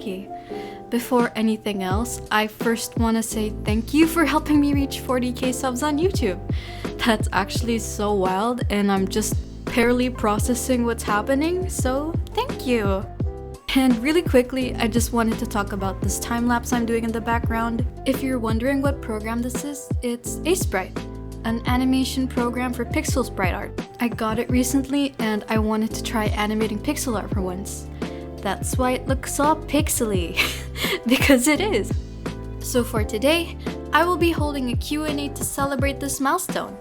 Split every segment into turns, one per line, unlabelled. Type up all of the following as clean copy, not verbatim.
wonky. Before anything else, I first want to say thank you for helping me reach 40k subs on YouTube. That's actually so wild, and I'm just barely processing what's happening, so thank you. And really quickly, I just wanted to talk about this time-lapse I'm doing in the background. If you're wondering what program this is, it's Sprite, an animation program for pixel sprite art. I got it recently and I wanted to try animating pixel art for once. That's why it looks all pixely, because it is. So for today, I will be holding a Q&A to celebrate this milestone.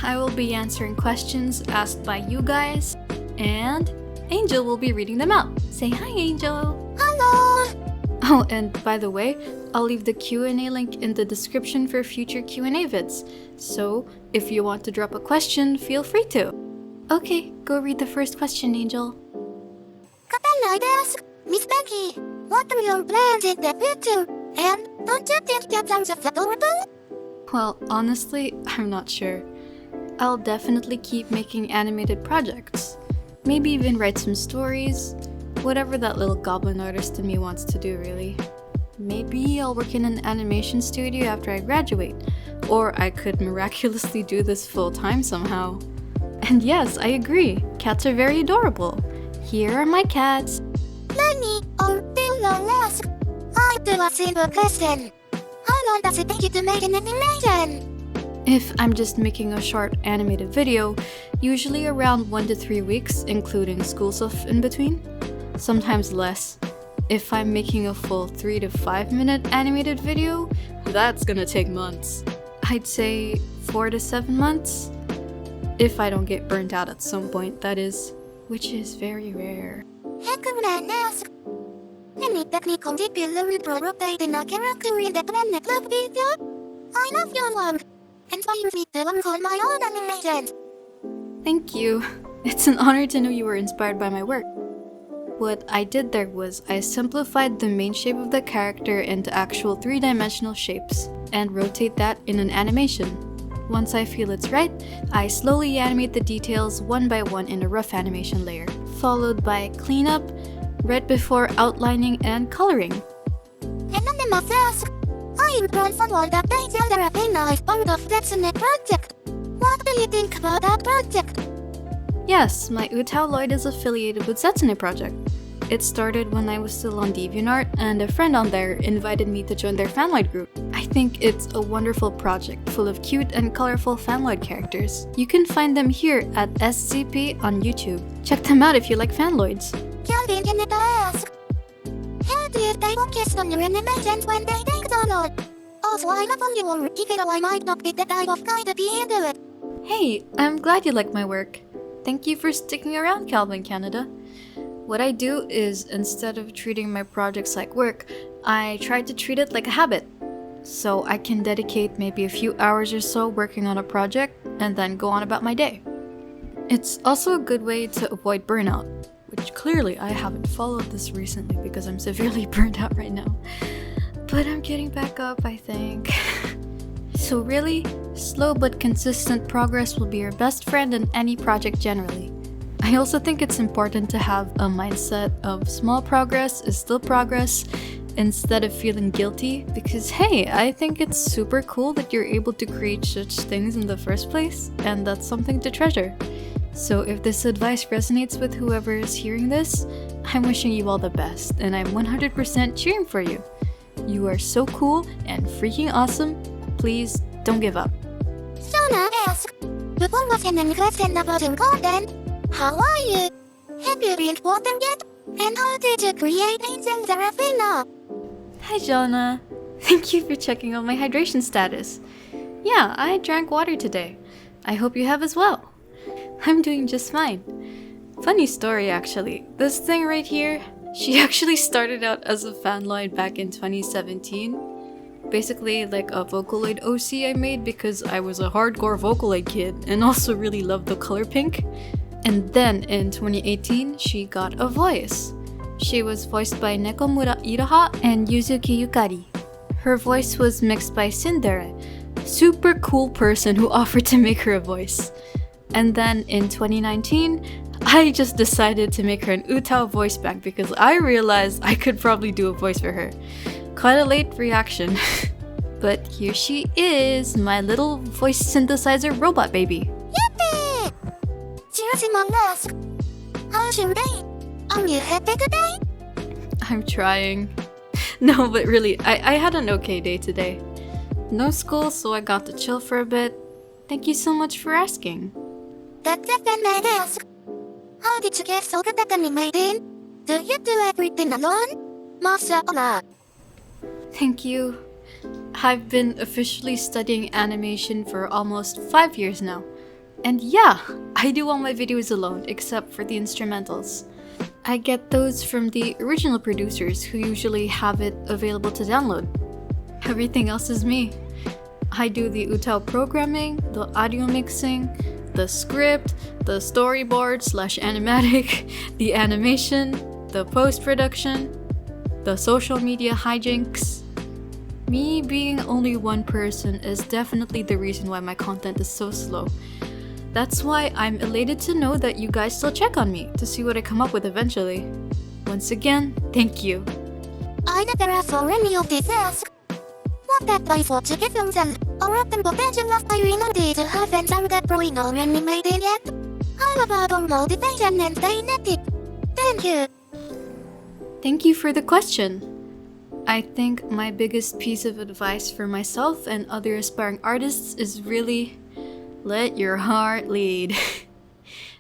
I will be answering questions asked by you guys, and Angel will be reading them out. Say hi, Angel!
Hello!
Oh, and by the way, I'll leave the Q&A link in the description for future Q&A vids. So, if you want to drop a question, feel free to. Okay, go read the first question, Angel.
I'd ask, Miss Becky, what are your plans in the future? And don't you think that sounds adorable?
Well, honestly, I'm not sure. I'll definitely keep making animated projects. Maybe even write some stories. Whatever that little goblin artist in me wants to do, really. Maybe I'll work in an animation studio after I graduate. Or I could miraculously do this full-time somehow. And yes, I agree. Cats are very adorable. Here are my cats.
Loony or Tealol ask, I do a simple question. How long does it take you to make an animation?
If I'm just making a short animated video, usually around 1 to 3 weeks, including school stuff in between. Sometimes less. If I'm making a full 3 to 5 minute animated video, that's gonna take months. I'd say 4 to 7 months. If I don't get burnt out at some point, that is. Which is very rare.
Hackermann ask, any technical tip you learned for rotating a character in the Planet Club video? I love your work. Inspires me to work on my own animations.
Thank you. It's an honor to know you were inspired by my work. What I did there was I simplified the main shape of the character into actual 3-dimensional shapes and rotate that in an animation. Once I feel it's right, I slowly animate the details one by one in a rough animation layer, followed by cleanup, right before outlining and coloring.
Anonymous ask, I impressed someone that Angel Seraphina is part of Zetsune Project. What do you think about that project?
Yes, my Tealol is affiliated with Zetsune Project. It started when I was still on DeviantArt, and a friend on there invited me to join their fanloid group. I think it's a wonderful project full of cute and colorful fanloid characters. You can find them here at SCP on YouTube. Check them out if you like fanloids.
Calvin Canada ask, how do you stay focused on your animations when they take so long? Also, I love on your work, even though I might not be the type of guy to be into it.
Hey, I'm glad you like my work. Thank you for sticking around, Calvin Canada. What I do is, instead of treating my projects like work, I try to treat it like a habit. So I can dedicate maybe a few hours or so working on a project and then go on about my day. It's also a good way to avoid burnout, which clearly I haven't followed this recently because I'm severely burned out right now. But I'm getting back up, I think. So really, slow but consistent progress will be your best friend in any project generally. I also think it's important to have a mindset of small progress is still progress instead of feeling guilty, because hey, I think it's super cool that you're able to create such things in the first place, and that's something to treasure. So if this advice resonates with whoever is hearing this, I'm wishing you all the best, and I'm 100% cheering for you. You are so cool and freaking awesome. Please don't give up.
Shona asks, before watching any question about your content, how are you? Have you drink water yet? And how did you create Angel Seraphina?
Hi Jonah. Thank you for checking on my hydration status. Yeah, I drank water today. I hope you have as well. I'm doing just fine. Funny story actually. This thing right here, she actually started out as a fanloid back in 2017. Basically like a Vocaloid OC I made because I was a hardcore Vocaloid kid and also really loved the color pink. And then in 2018, she got a voice. She was voiced by Nekomura Iraha and Yuzuki Yukari. Her voice was mixed by Tsundere, super cool person who offered to make her a voice. And then in 2019, I just decided to make her an Utao voice bank because I realized I could probably do a voice for her. Quite a late reaction. But here she is, my little voice synthesizer robot baby.
Yippee! Jiracimol asks, how's your day? Are you happy today?
I'm trying. No, but really, I had an okay day today. No school, so I got to chill for a bit. Thank you so much for asking.
That's a fan might ask, how did you get so good at animating? Do you do everything alone? Mashallah.
Thank you. I've been officially studying animation for almost 5 years now. And yeah, I do all my videos alone, except for the instrumentals. I get those from the original producers who usually have it available to download. Everything else is me. I do the Utao programming, the audio mixing, the script, the storyboard / animatic, the animation, the post-production, the social media hijinks. Me being only one person is definitely the reason why my content is so slow. That's why I'm elated to know that you guys still check on me to see what I come up with eventually. Once again, thank you.
Ineveraskedforanyofthis asks, what advice would you give yourself or a potential aspiring artist who haven't started drawing or animating yet? How about your motivation and staying active? Thank you.
Thank you for the question. I think my biggest piece of advice for myself and other aspiring artists is really let your heart lead.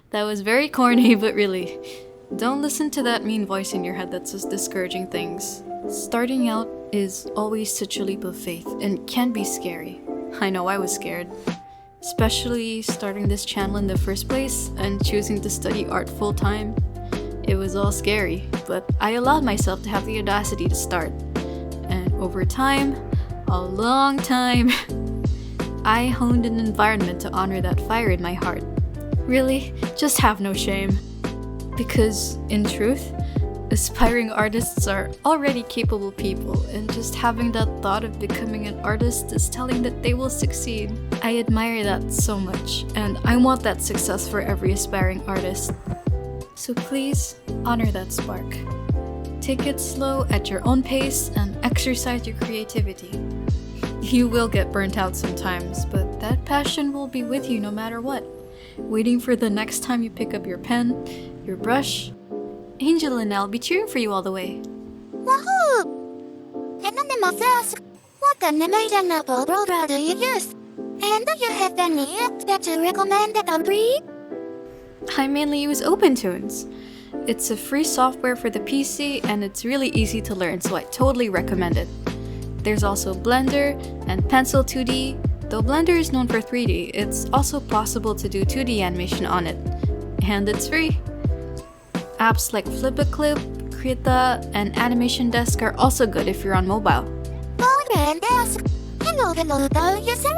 That was very corny, but really, don't listen to that mean voice in your head that says discouraging things. Starting out is always such a leap of faith and can be scary. I know I was scared. Especially starting this channel in the first place and choosing to study art full time. It was all scary, but I allowed myself to have the audacity to start. And over time, a long time, I honed an environment to honor that fire in my heart. Really, just have no shame. Because, in truth, aspiring artists are already capable people, and just having that thought of becoming an artist is telling that they will succeed. I admire that so much, and I want that success for every aspiring artist. So please, honor that spark. Take it slow at your own pace and exercise your creativity. You will get burnt out sometimes, but that passion will be with you no matter what, waiting for the next time you pick up your pen, your brush. Angel and I'll be cheering for you all the way.
Wahoo! Anonymous asks, what animation program do you use? And do you have any apps that you recommend that are free?
I mainly use OpenTunes. It's a free software for the PC and it's really easy to learn, so I totally recommend it. There's also Blender and Pencil 2D. Though Blender is known for 3D, it's also possible to do 2D animation on it. And it's free. Apps like Flip-a-Clip, Krita, and Animation Desk are also good if you're on mobile.
Boyfriend asks, hello user.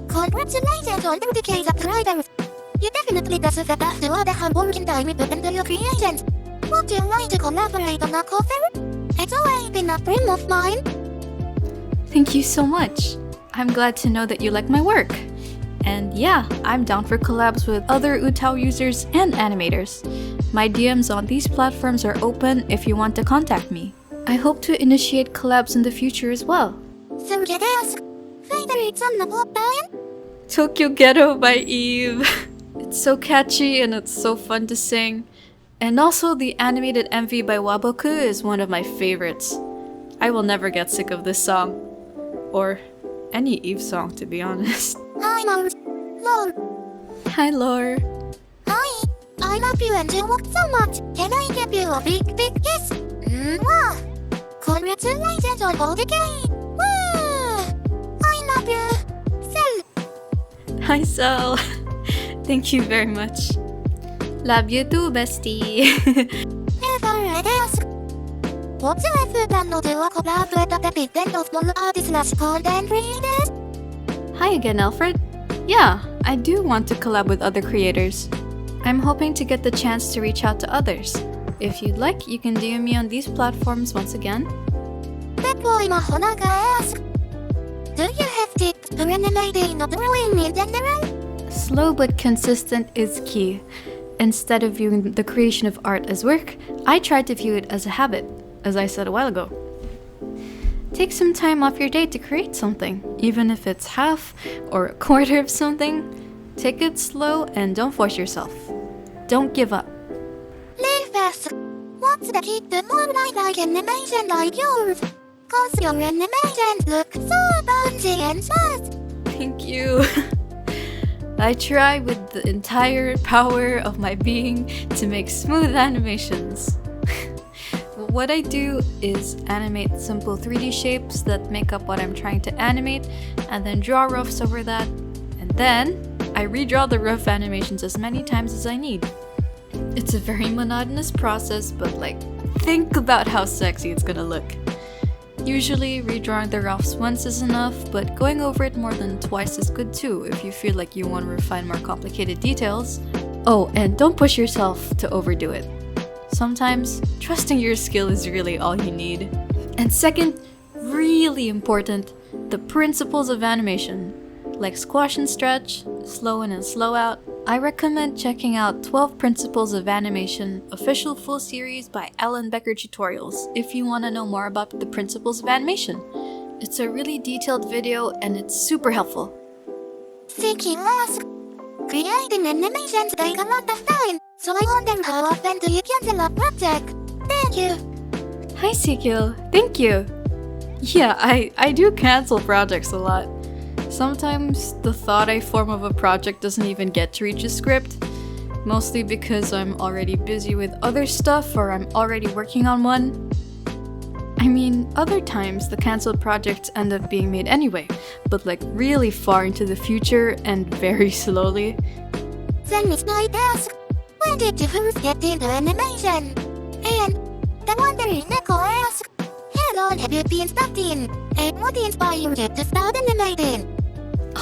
Congratulations on 30k subscribers. You definitely deserve that after all the hard work and time you put into your creations. Would you like to collaborate on a cover? It's always been a dream of mine.
Thank you so much. I'm glad to know that you like my work. And yeah, I'm down for collabs with other Utao users and animators. My DMs on these platforms are open if you want to contact me. I hope to initiate collabs in the future as well.
So you ask, favorite song of all time?
Tokyo Ghetto by Eve. It's so catchy and it's so fun to sing. And also the animated MV by Waboku is one of my favorites. I will never get sick of this song. Or any Eve song, to be honest.
Hi, Mom. Laur.
Hi, Laur.
Hi. I love you and you work so much. Can I give you a big kiss? Mwah. Congratulations on all the game. Woo. I love you. Cell.
Hi, Cell. Thank you very much. Love you too, bestie.
Ever ask, would you ever download a collab with the big band of small artists / content creators?
Hi again, Alfred. Yeah, I do want to collab with other creators. I'm hoping to get the chance to reach out to others. If you'd like, you can DM me on these platforms once again.
BigBoyMahoraga asks, do you have tips for animating or drawing in general?
Slow but consistent is key. Instead of viewing the creation of art as work, I try to view it as a habit, as I said a while ago. Take some time off your day to create something, even if it's half or a quarter of something. Take it slow and don't force yourself. Don't give up.
Live fast. What's the key to more like animation like yours? Cause your animations look so bouncy and fast.
Thank you. I try with the entire power of my being to make smooth animations. What I do is animate simple 3D shapes that make up what I'm trying to animate, and then draw roughs over that, and then I redraw the rough animations as many times as I need. It's a very monotonous process, but think about how sexy it's gonna look. Usually, redrawing the roughs once is enough, but going over it more than twice is good too if you feel like you want to refine more complicated details. Oh, and don't push yourself to overdo it. Sometimes, trusting your skill is really all you need. And second, really important, the principles of animation. Like squash and stretch, slow in and slow out. I recommend checking out 12 Principles of Animation, official full series by Alan Becker Tutorials, if you want to know more about the principles of animation. It's a really detailed video and it's super helpful.
Sikyll asks, creating animations take a lot of time, so I wonder how often do you cancel a project? Thank you.
Hi Sikyll, thank you. Yeah, I do cancel projects a lot. Sometimes the thought I form of a project doesn't even get to reach a script, mostly because I'm already busy with other stuff or I'm already working on one. I mean, other times the cancelled projects end up being made anyway, but really far into the future and very slowly.
ZenithKnight asks, when did you first get into animation? And TheWanderingNeko asks, how long have you been studying? And what inspired you to start animating?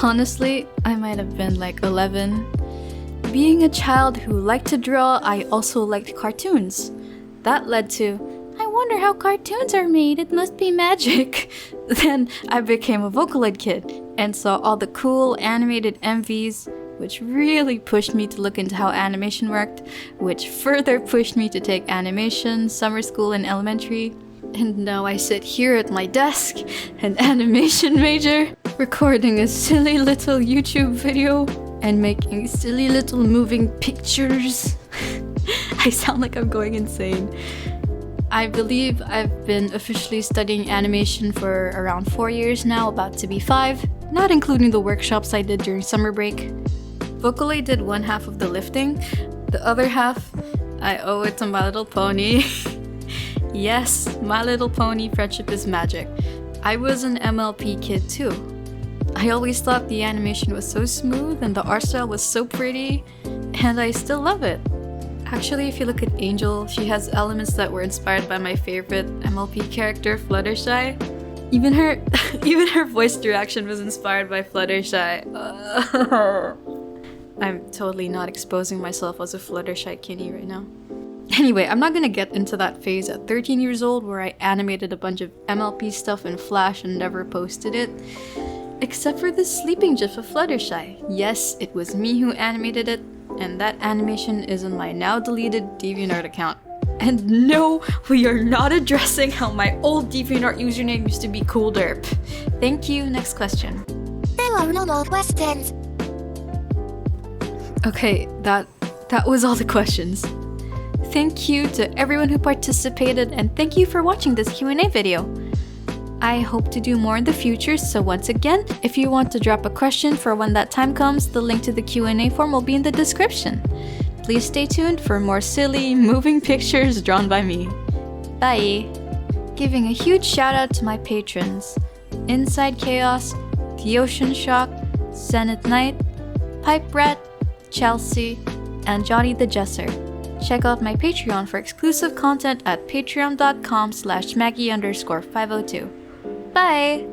Honestly, I might have been 11. Being a child who liked to draw, I also liked cartoons. That led to, I wonder how cartoons are made, it must be magic. Then I became a Vocaloid kid and saw all the cool animated MVs, which really pushed me to look into how animation worked, which further pushed me to take animation, summer school, and elementary. And now I sit here at my desk, an animation major, recording a silly little YouTube video and making silly little moving pictures. I sound like I'm going insane. I believe I've been officially studying animation for around 4 years now, about to be 5, not including the workshops I did during summer break. Vocaloid did one half of the lifting, the other half, I owe it to My Little Pony. Yes, My Little Pony Friendship is Magic. I was an MLP kid too. I always thought the animation was so smooth and the art style was so pretty, and I still love it. Actually, if you look at Angel, she has elements that were inspired by my favorite MLP character, Fluttershy. Even her voice direction was inspired by Fluttershy. I'm totally not exposing myself as a Fluttershy kitty right now. Anyway, I'm not gonna get into that phase at 13 years old where I animated a bunch of MLP stuff in Flash and never posted it. Except for the sleeping gif of Fluttershy. Yes, it was me who animated it, and that animation is in my now deleted DeviantArt account. And no, we are not addressing how my old DeviantArt username used to be CoolDerp. Thank you, next question.
There are no more questions.
Okay, that was all the questions. Thank you to everyone who participated, and thank you for watching this Q&A video. I hope to do more in the future, so once again, if you want to drop a question for when that time comes, the link to the Q&A form will be in the description. Please stay tuned for more silly, moving pictures drawn by me. Bye! Giving a huge shout out to my patrons: Inside Chaos, The Ocean Shock, ZenithKnight, Pipe Rat, Chelsea, and Johnny the Jesser. Check out my Patreon for exclusive content at patreon.com/Maggie_502. Bye!